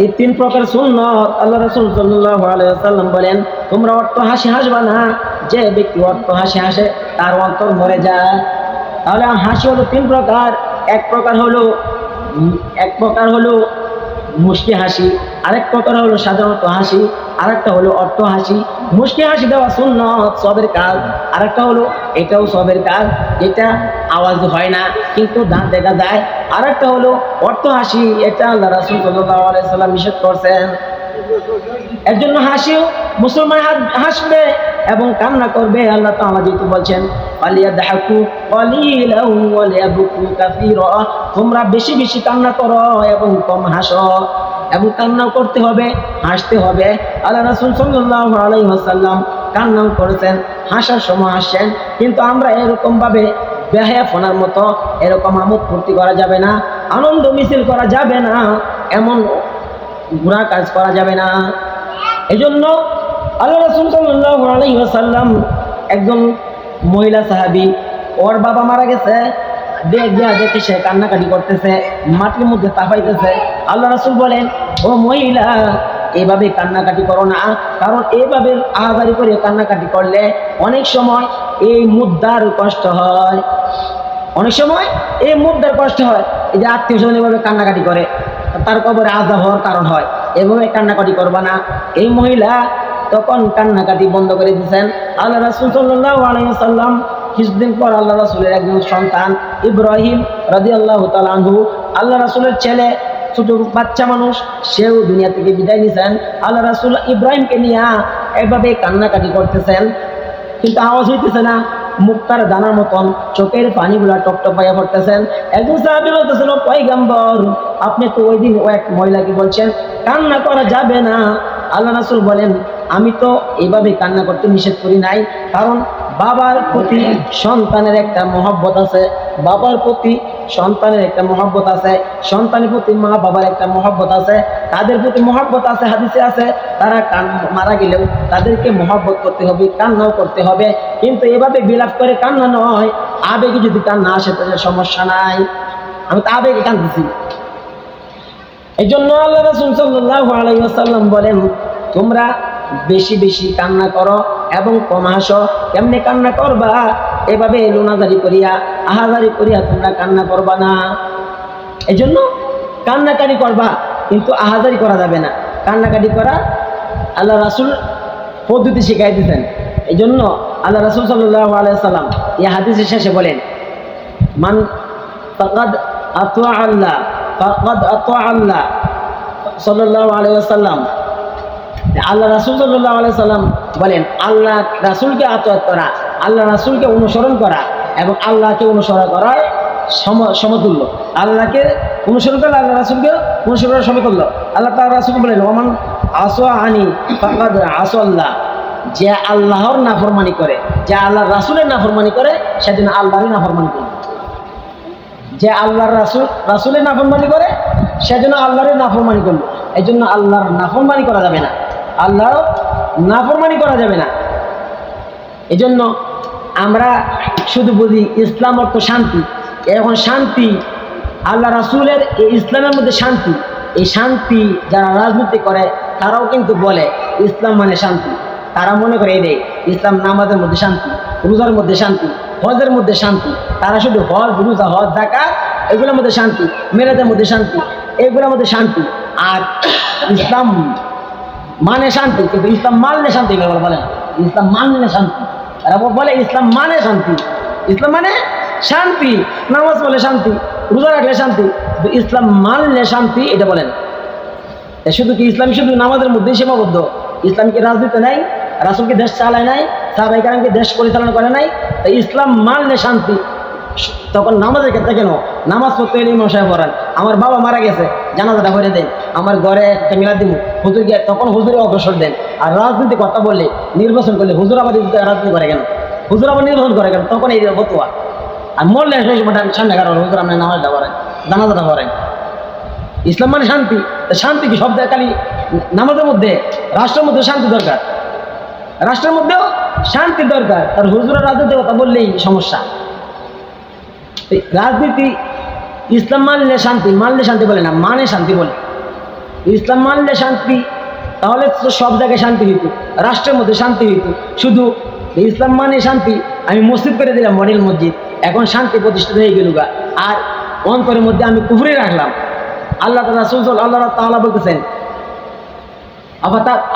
এই 3 প্রকার সুন্নত আল্লাহ রাসূল সাল্লাল্লাহু আলাইহি ওয়াসাল্লাম বলেন তোমরা অট্ট হাসি হাসবা না, যে ব্যক্তি অট্ট হাসি হাসে তার অন্তর মরে যায়। তাহলে হাসি হলো 3 প্রকার। এক প্রকার হলো মুস্কি হাসি, আরেক প্রকার হলো সাধারণত হাসি, আরেকটা হলো অট্ট হাসি। মুস্কি হাসি দেওয়া সুন্নত সবের কাজ, আরেকটা হলো এটাও সবের কাজ, এটা আওয়াজ হয় না কিন্তু দাঁত দেখা যায়। আরেকটা হলো অট্ট হাসি, এটা আল্লাহ রাসূল সাল্লাল্লাহু আলাইহি ওয়াসাল্লাম নিষেধ করছেন। এর জন্য হাসিও মুসলমান হাসবে এবং কান্না করবে। আল্লাহ তাআলা যেহেতু বলছেন ফালিয়াদহাকু ক্বালিলান ওয়া লিয়াবকু কাসীরা, তোমরা বেশি বেশি কান্না করো এবং কম হাসো। এবং কান্নাও করতে হবে, হাসতে হবে। আল্লাহ রাসূল সাল্লাল্লাহু আলাইহি ওয়াসাল্লাম কান্নাও করেছেন, হাসার সময় হাসছেন। কিন্তু আমরা এরকম ভাবে বেহায়াপনার মতো এরকম আমোদ ফুর্তি করা যাবে না, আনন্দ মিছিল করা যাবে না, এমন গুনাহ কাজ করা যাবে না। এজন্য আল্লাহ রাসূল সাল্লাল্লাহু আলাইহি ওয়াসাল্লাম একজন মহিলা সাহাবী, ওর বাবা মারা গেছে, দেখে সে কান্নাকাটি করতেছে, মাটির মধ্যে তাপাইতেছে। আল্লাহ রাসূল বলেন ও মহিলা এইভাবে কান্নাকাটি করো না, কারণ এইভাবে আহাজারি করে কান্নাকাটি করলে অনেক সময় এই মুদ্রার কষ্ট হয়, অনেক সময় এই মুদ্রার কষ্ট হয়। এই যে আত্মীয় স্বজন এভাবে কান্নাকাটি করে তার কবরে আযাব হওয়ার কারণ হয়, এভাবে কান্নাকাটি করবা না। এই মহিলা তখন কান্নাকাটি বন্ধ করে দিয়েছেন। আল্লাহ রাসূল সাল্লাল্লাহু আলাইহি ওয়াসাল্লাম কিছুদিন পর আল্লাহ রাসূলের একজন সন্তান ইব্রাহিম রাদিয়াল্লাহু তাআলা আনহু, আল্লাহ রাসূলের ছেলে, ছোট বাচ্চা মানুষ, সেও দুনিয়া থেকে বিদায় নিয়েছেন। আল্লাহ রাসূল ইব্রাহিমকে নিয়ে এভাবে কান্নাকাটি করতেছেন, কিন্তু আওয়াজ হইতেছে না। মুক্তার দানার মতন চোখের পানিগুলা টপটপাইয়া পড়তেছেন। একজন সাহাবী বলতেছেন, ও পয়গম্বর, আপনি তো ওই দিন ও এক মহিলাকে বলছেন কান্না করা যাবে না। আল্লাহ রাসূল বলেন, আমি তো এইভাবে কান্না করতে নিষেধ করি নাই, কারণ বাবার প্রতি সন্তানের একটা মহব্বত আছে, বাবার প্রতি সন্তানের একটা মহব্বত আছে, সন্তানের প্রতি মা বাবার একটা মহব্বত আছে, তাদের প্রতি মহব্বত আছে। হাদিসে আছে তারা মারা গেলেও তাদেরকে মহব্বত করতে হবে, কান্নাও করতে হবে, কিন্তু এভাবে বিলাপ করে কান্না নয়। আবেগে যদি কান্না আসে তাহলে সমস্যা নাই, আমি তো আবেগে কাঁদতেছি। এই জন্য আল্লাহ রাসূল সাল্লাল্লাহু আলাইহি ওয়াসাল্লাম বলেন, তোমরা বেশি বেশি কান্না করো এবং কম হাসো। কেমনে কান্না করবা? এভাবে লোনাজারি করিয়া আহাজারি করিয়া তোমরা কান্না করবা না। এই জন্য কান্নাকাটি করবা, কিন্তু আহাজারি করা যাবে না। কান্নাকাটি করা আল্লাহ রাসূল পদ্ধতি শিখাই দিতেন। এই জন্য আল্লাহ রাসূল সাল্লাল্লাহু আলাইহি ওয়াসাল্লাম এই হাদিসের শেষে বলেন, মান ফাকাদ আতা আল্লাহ ফাকাদ আতা আল্লাহ সাল্লাল্লাহু আলাইহি ওয়াসাল্লাম। আল্লাহ রাসূল সাল্লাল্লাহু আলাইহি ওয়াসাল্লাম বলেন, আল্লাহ রাসূলকে আতাত করা, আল্লাহ রাসূলকে অনুসরণ করা এবং আল্লাহকে অনুসরণ করার সমতুল্য। আল্লাহকে অনুসরণ করা আল্লাহ রাসূলকে অনুসরণ করার সমতুল্য। আল্লাহ তাআলা রাসূল বলেন, ওমান আসা আনি ফাকাদ আসাল্লাহ। যে আল্লাহর নাফরমানি করে, যে আল্লাহর রাসূলের নাফরমানি করে, সেদিন আল্লাহরই নাফরমানি করে। যে আল্লাহর রাসূলের নাফরমানি করে, সেজন্য আল্লাহর নাফরমানি করলো। এই জন্য আল্লাহর নাফরমানি করা যাবে না, আল্লাহর নাফরমানি করা যাবে না। এই জন্য আমরা শুধু বুঝি ইসলাম অর্থ শান্তি। এখন শান্তি আল্লাহ রাসূলের এই ইসলামের মধ্যে শান্তি, এই শান্তি যারা রাজনীতি করে তারাও কিন্তু বলে ইসলাম মানে শান্তি। তারা মনে করে এই ইসলাম নামাজের মধ্যে শান্তি, রোজার মধ্যে শান্তি, হজের মধ্যে শান্তি। তারা শুধু হজ, রোজা, হজ, যাকাত এগুলোর মধ্যে শান্তি, মেরাজের মধ্যে শান্তি, এগুলোর মধ্যে শান্তি। আর ইসলাম মানে শান্তি, কিন্তু ইসলাম মানলে শান্তি এগুলো বলে না। ইসলাম মানলে শান্তি, তারা বলে ইসলাম মানে শান্তি। ইসলাম মানে শান্তি, নামাজ পড়লে শান্তি, রোজা রাখলে শান্তি, কিন্তু ইসলাম মানলে শান্তি এটা বলেন। শুধু কি ইসলাম শুধু নামাজের মধ্যেই সীমাবদ্ধ? ইসলাম কি রাজনীতি নাই? রাসূল কি দেশ চালায় নাই? সাহাবায়ে কেরাম কি দেশ পরিচালনা করে নাই? তাই ইসলাম মানলে শান্তি। তখন নামাজের ক্ষেত্রে কেন? নামাজ পড়তে হলে ইমাম সাহেব পড়ান। আমার বাবা মারা গেছে, জানাজাটা করে দেন, আমার ঘরে একটা মিলাদ দিব, হুজুর গিয়ে তখন হুজুরে অগ্রসর দেন। আর রাজনীতি কথা বললে, নির্বাচন করলে হুজুর আবার রাজনীতি করে কেন? হুজুর আবার নির্বাচন করে কেন? তখন এই ফতোয়া। আর মরলে সেই সময়টা সামনে কারণ হুজুর আপনি নামাজটা করেন, জানাজাটা করেন। ইসলাম মানে শান্তি। শান্তি কি শব্দ খালি নামাজের মধ্যে? রাষ্ট্রের মধ্যে শান্তি দরকার, রাষ্ট্রের মধ্যেও শান্তি দরকার। আর হুজুরের রাজনীতির কথা বললেই সমস্যা। রাজনীতি ইসলাম মানলে শান্তি, মানলে শান্তি বলে না, মানে শান্তি বলে। ইসলাম মানলে শান্তি, তাহলে তো সব জায়গায় শান্তি হইত, রাষ্ট্রের মধ্যে শান্তি হইত। শুধু ইসলাম মানে শান্তি, আমি মসজিদ করে দিলাম মডেল মসজিদ, এখন শান্তি প্রতিষ্ঠিত হয়ে গেল গা। আর অন্তরের মধ্যে আমি কুফরি রাখলাম। আল্লাহ রাসূল আল্লাহ তাআলা বলতেছেন,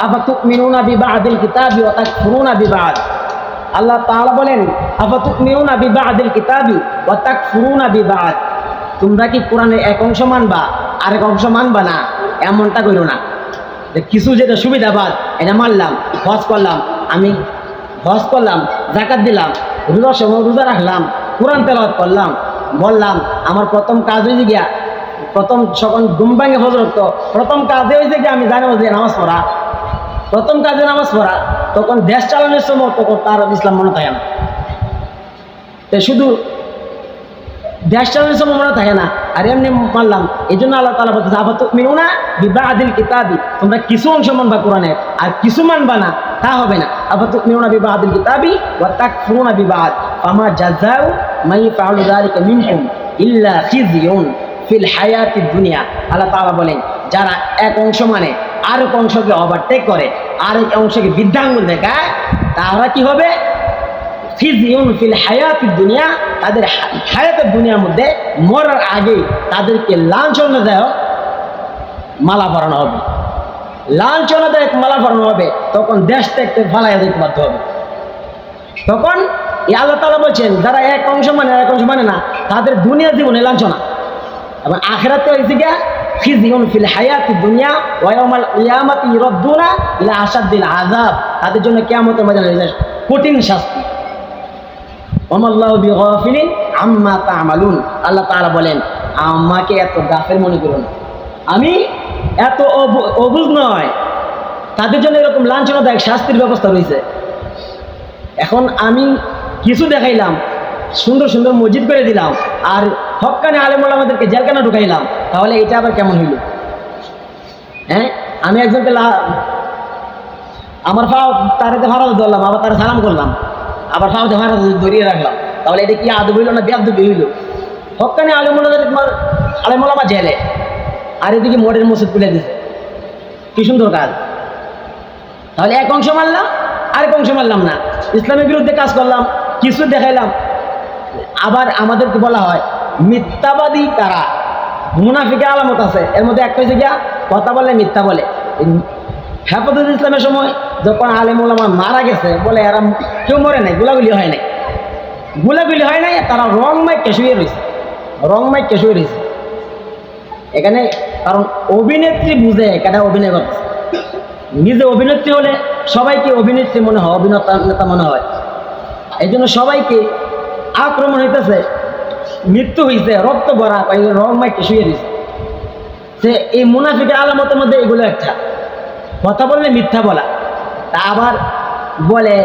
আফাতুমিনুনা বিবাদিল কিতাবি ওয়া তাকফুরুনা বিবাদ। আল্লাহ তাআলা বলেন, আফাতুমিনুনা বিবাদিল কিতাবি ওয়া তাকফুরুনা বিবাদ। তোমরা কি কোরআনের এক অংশ মানবা আরেক অংশ মানবা না? এমনটা কইরো না যে কিছু যেটা সুবিধাবাদ এটা মানলাম, হজ করলাম, আমি হজ করলাম, যাকাত দিলাম, রোজার সময় রোজা রাখলাম, কোরআন তেলাওয়াত করলাম, বললাম আমার প্রথম কাজ হয়েছে গিয়া, প্রথম যখন ঘুম ভাঙে ফজর তো প্রথম কাজে হয়েছে কি আমি জানি যে নামাজ পড়া, প্রথম কাজে নামাজ পড়া। তখন দেশ চালানোর সময় তখন তার ইসলাম মনে থাকে না। তাই শুধু দেশ চালানোর সময় মনে থাকে না, আর এমনি মানলাম। এই জন্য আল্লাহ তাআলা বলতেছে, আফাতুমিনুনা বিবাদিল কিতাবি, তোমরা কিছু অংশ মানবা কোরআনের আর কিছু মানবা না, তা হবে না। আফাতুমিনুনা বিবাদিল কিতাবি ওয়া তাকফুরুনা বিবাদ ফামা জাযাউ মান ইয়াফআলু যালিকা মিনকুম ইল্লা খিযয়ুন ফিল হায়াতিদ দুনিয়া। আল্লাহ তাআলা বলেন, যারা এক অংশ মানে আরেক অংশকে ওভারটেক করে, আরেক অংশকে বৃদ্ধাঙ্গুল দেখায়, তারা কি হবে? খিযয়ুন ফিল হায়াতিদ দুনিয়া, তাদের হায়াতের দুনিয়ার মধ্যে মরার আগে তাদেরকে লাঞ্ছনাদায়ক মালা পরানো হবে, লাঞ্ছনাদায়ক মালা পরানো হবে। তখন দেশ থেকে ফালাইয়া দিতে বাধ্য হবে। তখন এই আল্লাহ তাআলা বলছেন, যারা এক অংশ মানে আর এক অংশ মানে না, তাদের দুনিয়া জীবনে লাঞ্ছনা, এবং আখিরাতে হইছে গিয়া খিযয়ুন ফিল হায়াতিদ দুনিয়া ওয়া ইয়াউমাল কিয়ামাতি ইরাদ্দুনা ইলা আশাদ্দিল আযাব। তাদের জন্য কিয়ামতের ময়দানে কঠিন শাস্তি। ওমাল্লাহু বিগাফিলিন আম্মা তা'মালুন। আল্লাহ তাআলা বলেন, আমাকে এত গাফেল মনে করো না, আমি এত অবুঝ নয়। তাদের জন্য এরকম লাঞ্ছনাদায়ক শাস্তির ব্যবস্থা রয়েছে। এখন আমি কিছু দেখাইলাম, সুন্দর সুন্দর মসজিদ করে দিলাম, আর হক্কানি আলেম ওলামাদেরকে জেলখানা ঢুকাইলাম, তাহলে এটা আবার কেমন হইল? হ্যাঁ, আমি একজনকে আমার ফাও তারাতে ভাড়া ধরলাম, আবার তারা সালাম করলাম, আবার ফাওতে ভাড়া ধরিয়ে রাখলাম, তাহলে এটা কি আদব হইল না বেয়াদবি হইল? হক্কানি আলেম ওলামা জেলে, আর এদিকে মডেল মসজিদ খুলে দিছে, কি সুন্দর কাজ। তাহলে এক অংশ মারলাম, আরেক অংশ মারলাম না, ইসলামের বিরুদ্ধে কাজ করলাম, কিছু দেখাইলাম। আবার আমাদেরকে বলা হয় মিথ্যাবাদী কারা, মুনাফিকের আলামত আছে, এর মধ্যে একটা হয়েছে গিয়া কথা বলে মিথ্যা বলে। হেফাজত ইসলামের সময় যখন আলেম ওলামা মারা গেছে, বলে এরা কেউ মরে নাই, গোলাগুলি হয় নাই, গোলাগুলি হয় নাই, তারা রং মাইকে শুয়ে রয়েছে, রং মাইকে শুয়ে রয়েছে এখানে। কারণ অভিনেত্রী বুঝে কেটা অভিনয় করতেছে, নিজে অভিনেত্রী হলে সবাইকে অভিনেত্রী মনে হয়, অভিনেতা নেতা মনে হয়। এই জন্য সবাইকে আক্রমণ হইতেছে, মৃত্যু হয়েছে, রক্ত ভরা, রং মাইকে শুয়ে দিয়েছে। সে এই মুনাফিকের আলামতের মধ্যে এগুলো একটা, কথা বললে মিথ্যা বলা। তা আবার বলে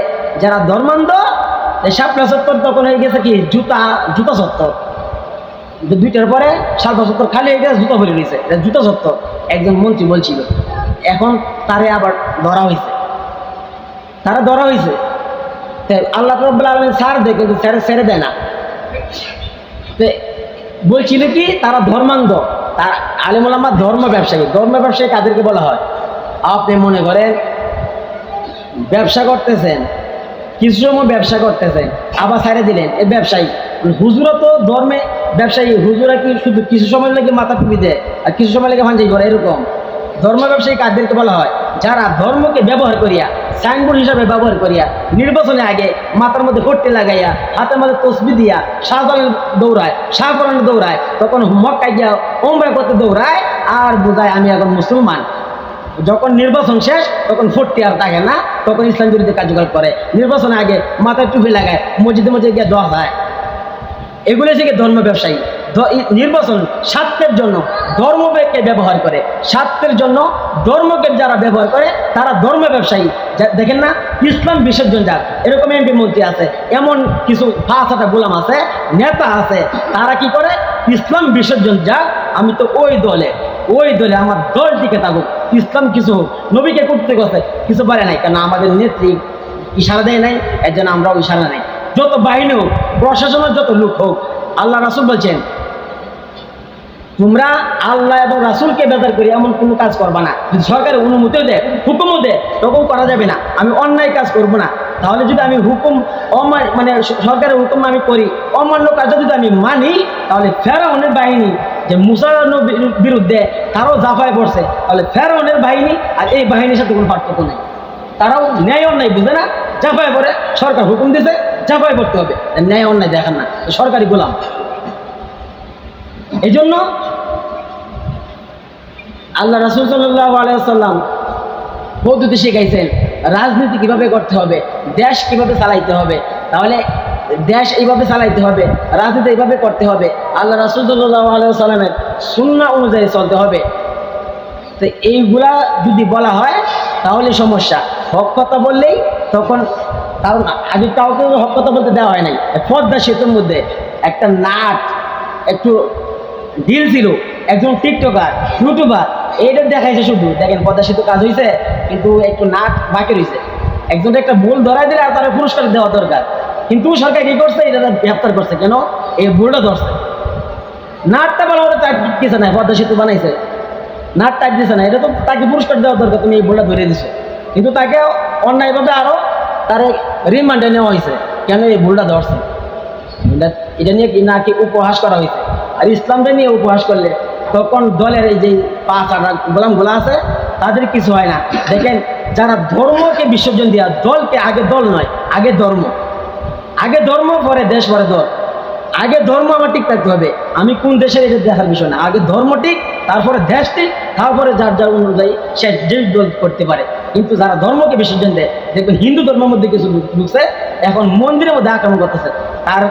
যারা ধর্মান্ধ, শাপলা সত্তর তখন হয়ে গেছে কি জুতা সত্তর, দুইটার পরে শাপলা সত্তর খালি হয়ে গেছে, জুতা ভরে নিয়েছে, জুতা সত্তর একজন মন্ত্রী বলছিল। এখন তারে আবার ধরা হয়েছে, তারা ধরা হয়েছে। আল্লাহ রাব্বুল আলামিন ছাড় দেয়, কিন্তু ছেড়ে দেয় না। বলছিল কি তারা ধর্মান্ধ, তার আলেম ওলামা ধর্ম ব্যবসায়ী। ধর্ম ব্যবসায়ী কাদেরকে বলা হয়? আপনি মনে করেন ব্যবসা করতেছেন, কিছু সময় ব্যবসা করতেছেন, আবার ছেড়ে দিলেন, এই ব্যবসায়ী। হুজুরা তো ধর্মে ব্যবসায়ী, হুজুরা কি শুধু কিছু সময় লেগে মাথা টুপি দেয় আর কিছু সময় লেগে ভাঞ্জাই করে, এরকম। ধর্ম ব্যবসায়ী কাদেরকে বলা হয়? যারা ধর্মকে ব্যবহার করিয়া, সাইনবোর্ড হিসাবে ব্যবহার করিয়া, নির্বাচনে আগে মাথার মধ্যে পট্টি লাগাইয়া, হাতের মধ্যে তসবি দিয়া শাহজালাল দৌড়ায়, শাহপুরান দৌড়ায়, তখন মক্কায় গিয়া ওমরা করতে দৌড়ায় আর বোঝায় আমি এখন মুসলমান। যখন নির্বাচন শেষ তখন ফোর্টি আর থাকে না, তখন ইসলাম বিরোধী কার্যকলাপ করে। নির্বাচনের আগে মাথায় টুপি লাগায়, মসজিদে মসজিদে গিয়ে দোয়া যায়। এগুলো হচ্ছে ধর্ম ব্যবসায়ী। নির্বাচন স্বার্থের জন্য ধর্মকে ব্যবহার করে, স্বার্থের জন্য ধর্মকে যারা ব্যবহার করে তারা ধর্ম ব্যবসায়ী। দেখেন না, ইসলাম বিসর্জন যাক, এরকম এমপি মন্ত্রী আছে, এমন কিছু 5-6টা গোলাম আছে, নেতা আছে, তারা কি করে? ইসলাম বিসর্জন যাক, আমি তো ওই দলে আমার দল টিকে থাকুক, ইসলাম কিছু হোক। নবীকে করতে গেছে, কিছু পারে নাই, কেন আমাদের নেত্রী ইশারা দেয় নাই, এর জন্য আমরাও ইশারা নাই। যত বাহিনী হোক, প্রশাসনের যত লোক হোক, আল্লাহ রাসূল বলছেন তোমরা আল্লাহ এবং রাসূলকে বেজার করি এমন কোনো কাজ করবা না। যদি সরকারের অনুমতিও দেয়, হুকুমও দেয়, তখন করা যাবে না। আমি অন্যায় কাজ করব না। তাহলে যদি আমি হুকুম মানে সরকারের হুকুম আমি করি, অমান্য কাজটা যদি আমি মানি, তাহলে ফেরাউনের বাহিনী যে মুসার বিরুদ্ধে তারাও জাফায় পড়ছে, তাহলে ফেরাউনের বাহিনী আর এই বাহিনীর সাথে কোনো পার্থক্য নেই। তারাও ন্যায় অন্যায় বুঝে না, জাফায় পড়ে, সরকার হুকুম দিয়েছে জাফায় পড়তে হবে, ন্যায় অন্যায় দেখেন না, সরকারি গোলাম। এই জন্য আল্লাহ রাসূল সাল্লাল্লাহু আলাইহি ওয়াসাল্লাম পদ্ধতি শিখাইছেন, রাজনীতি কিভাবে করতে হবে, দেশ কিভাবে চালাইতে হবে। তাহলে দেশ এইভাবে চালাইতে হবে, রাজনীতি এইভাবে করতে হবে, আল্লাহ রাসূল সাল্লাল্লাহু আলাইহি ওয়াসাল্লামের সুন্নাহ অনুযায়ী চলতে হবে। তো এইগুলা যদি বলা হয় তাহলে সমস্যা। হক কথা বললেই তখন, কারণ আগে কাউকে হক কথা বলতে দেওয়া হয় নাই। পদ্মা সেতুর মধ্যে একটা নাট একটু ডিল ছিল, একজন টিকটকার ইউটিউবার, এইটা দেখাইছে শুধু, দেখেন পদ্মা সেতু কাজ হয়েছে কিন্তু একটু নাট বাকি রয়েছে, একজনটা একটা ভুল ধরাই দিলে আর তারা পুরস্কার দেওয়া দরকার। কিন্তু সরকার কি করছে? এটা গ্রেফতার করছে, কেন? এই ভুলটা ধরছে। নাটটা বলা হতো টাইট দিচ্ছে না, পদ্মা সেতু বানাইছে, নাট টাইট দিচ্ছে না, এটা তো তাকে পুরস্কার দেওয়া দরকার, তুমি এই ভুলটা ধরে দিছো। কিন্তু তাকে অন্যায়ভাবে আরো তারে রিমান্ডে নেওয়া হয়েছে, কেন? এই ভুলটা ধরছে। এটা নিয়ে নাকি উপহাস করা হয়েছে। আর ইসলামটা নিয়ে উপহাস করলে তখন দলের এই যে 5-8 গোলামগুলো আছে তাদের কিছু হয় না। দেখেন, যারা ধর্মকে বিসর্জন দেওয়া, দলকে আগে দল নয়, আগে ধর্ম, আগে ধর্ম পরে দেশ পরে দল। আগে ধর্ম আমার ঠিক থাকতে হবে, আমি কোন দেশের এটা দেখার বিষয় না, আগে ধর্ম ঠিক, তারপরে দেশ ঠিক, তারপরে যার যার অনুযায়ী সে যে দল করতে পারে। কিন্তু যারা ধর্মকে বিসর্জন দেয়, দেখবেন হিন্দু ধর্মের মধ্যে কিছু ঢুকছে, এখন মন্দিরের মধ্যে আক্রমণ করতেছে। আর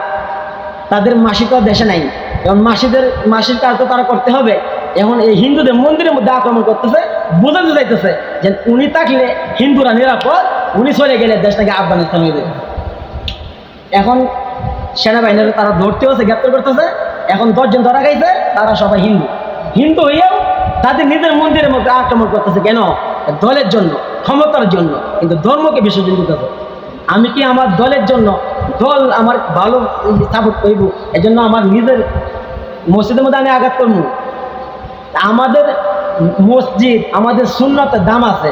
তাদের মাসি তো দেশে নাই, এখন মাসির কাজ তো তারা করতে হবে। এখন এই হিন্দুদের মন্দিরের মধ্যে আক্রমণ করতেছে, বোঝাতে চাইতেছে যে উনি থাকলে হিন্দুরা নিরাপদ, উনি চলে গেলে দেশটাকে আফগানিস্তান হয়ে যাবে। এখন সেনাবাহিনীরা তারা ধরতে হচ্ছে, গ্রেপ্তার করতেছে। এখন 10 জন ধরা খাইছে, তারা সবাই হিন্দু হইয়াও তাদের নিজের মন্দিরের মধ্যে আক্রমণ করতেছে। কেন? দলের জন্য, ক্ষমতার জন্য, কিন্তু ধর্মকে বিসর্জন দিতেছে। আমি কি আমার দলের জন্য, দল আমার ভালো সাপোর্ট করব, এই জন্য আমার নিজের মসজিদের মধ্যে আমি আঘাত করবো? আমাদের মসজিদ, আমাদের সুন্নতের দাম আছে।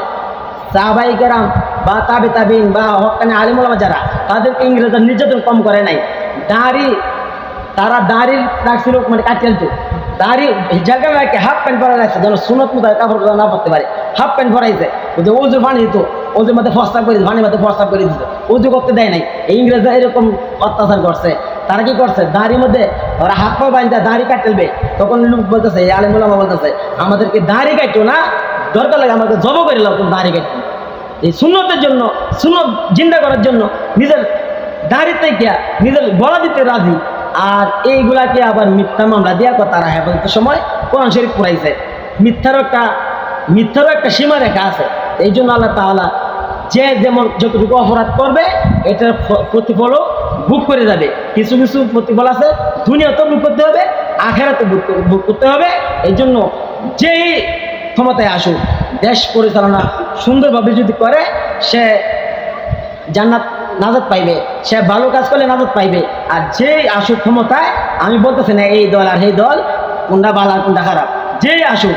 সাহাবায়ে কেরাম বা তাবিন বা হক্কানি আলিম ওলামা যারা, তাদেরকে ইংরেজরা নির্যাতন কম করে নাই। তারা দাড়ি রাখছিল, মানে কাটিয়ে দাড়ি জায়গায় রাখে হাফ প্যান্ট পরা রাখছে, যেন সুনত মতো কাপড় না পরতে পারে। হাফ প্যান্ট পরাইছে, ওজুর পানি দিত, ওজুর মধ্যে প্রস্তাব করে পানির মধ্যে প্রস্তাব করে দিত, ওজু করতে দেয় নাই। ইংরেজরা এরকম অত্যাচার করছে। তারা কি করছে? দাড়ির মধ্যে ওরা হাত পা বাঁধতে দাড়ি কাটবে, তখন লোক বলতেছে, আলিম ওলামা বলতেছে, আমাদেরকে দাড়ি কাটো না, দরকার লাগে আমাকে জব করে লাও, তুমি দাড়ি কাটো। এই সুন্নতের জন্য, সুন্নত জিন্দা করার জন্য নিজের দাড়িতে গিয়া নিজের গলা দিতে রাজি। আর এইগুলাকে আবার মিথ্যা মামলা দিয়া তারা হেফাজতের সময় কোরআন শরীফ পড়াইছে। মিথ্যারও একটা সীমারেখা আছে। এই জন্য আল্লাহ তাআলা যে যেমন যতটুকু অপরাধ করবে এটার প্রতিফলও ভোগ করে যাবে। কিছু কিছু প্রতিফল আছে দুনিয়াতেও ভোগ করতে হবে, আখেরাতেও ভোগ করতে হবে। এই জন্য যেই ক্ষমতায় আসুক, দেশ পরিচালনা সুন্দরভাবে যদি করে, সে জান্নাত নাজাত পাইবে, সে ভালো কাজ করলে নাজাত পাইবে। আর যেই আসুক ক্ষমতায়, আমি বলতেছি না এই দল আর এই দল কোনটা ভালো আর কোনটা খারাপ, যেই আসুক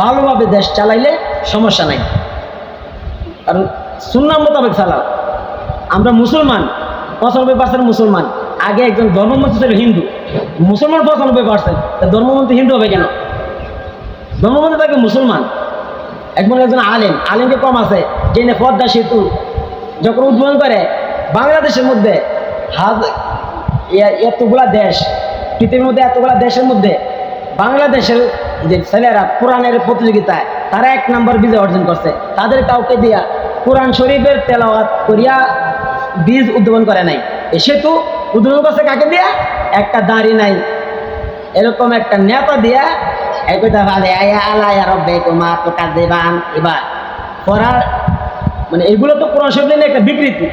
ভালোভাবে দেশ চালাইলে সমস্যা নাই। কারণ সুন্নাহ মোতাবেক চালাও। আমরা মুসলমান, 95% মুসলমান। আগে একজন ধর্মমন্ত্রী ছিল হিন্দু, মুসলমান 95%, ধর্মমন্ত্রী হিন্দু হবে কেন? ধর্মমন্ত্রী থাকে মুসলমান। একজন আলেমকে কম আছে, যে পদ্মা সেতু যখন উদ্বোধন করে, বাংলাদেশের মধ্যে এতগুলা দেশ, পৃথিবীর মধ্যে এতগুলা দেশের মধ্যে বাংলাদেশের যে ছেলেরা কোরআনের প্রতিযোগিতায় তারা 1 নম্বর বিজয় অর্জন করছে। তাদের কাউকে দিয়া কোরআন শরীফের তেলাওয়াত করিয়া বীজ উদ্বোধন করে নাই। এ সেতু উদ্বোধন করছে কাকে দিয়া? একটা দাড়ি নাই এরকম একটা নেতা দিয়া। এবার পড়ার মানে এগুলো তো কোরআন শরীফ নিয়ে একটা বিকৃতি।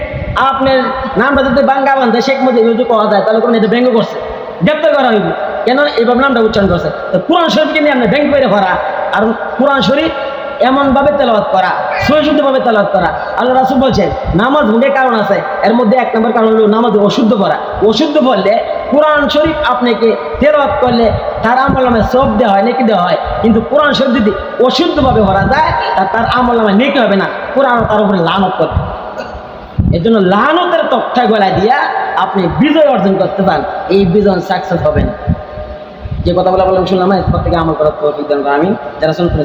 আপনার নামটা যদি বাঙ্গা বান্ধে শেখ মুজিব যদি পাওয়া যায়, তাহলে কোনো এটা ব্যঙ্গ করছে, গ্রেপ্তার করা হইব। কেন? এইভাবে নামটা উচ্চারণ করছে। তো কোরআন শরীফকে নিয়ে আপনার ব্যঙ্গ করে ভরা। আর কোরআন শরীফ এমনভাবে তেলাওয়াত করা, সহিষ্ণুভাবে তেলাওয়াত করা। আল্লাহ রাসূল বলছেন নামাজ ভঙ্গের কারণ আছে, এর মধ্যে 1 নম্বর কারণ হলো নামাজ অশুদ্ধ করা। অশুদ্ধ বললে কোরআন শরীফ আপনাকে তেলাওয়াত করলে তার আমলনামায় সওয়াব দেওয়া হয়, নেকি দেওয়া হয়। কিন্তু কোরআন শরীফ যদি অশুদ্ধভাবে ভরা যায়, তার আমলনামায় নেকি হবে না, কোরআন তার উপরে লানত করবে। এই জন্য লানতের তক্তা গলায় দিয়া আপনি বিজয় অর্জন করতে পান, এই বিজয় সাকসেস হবে না। যে কথাগুলো বললাম শুনলাম, এর থেকে আমল করার তৌফিক দান করুন। আমিন। যারা শুনতে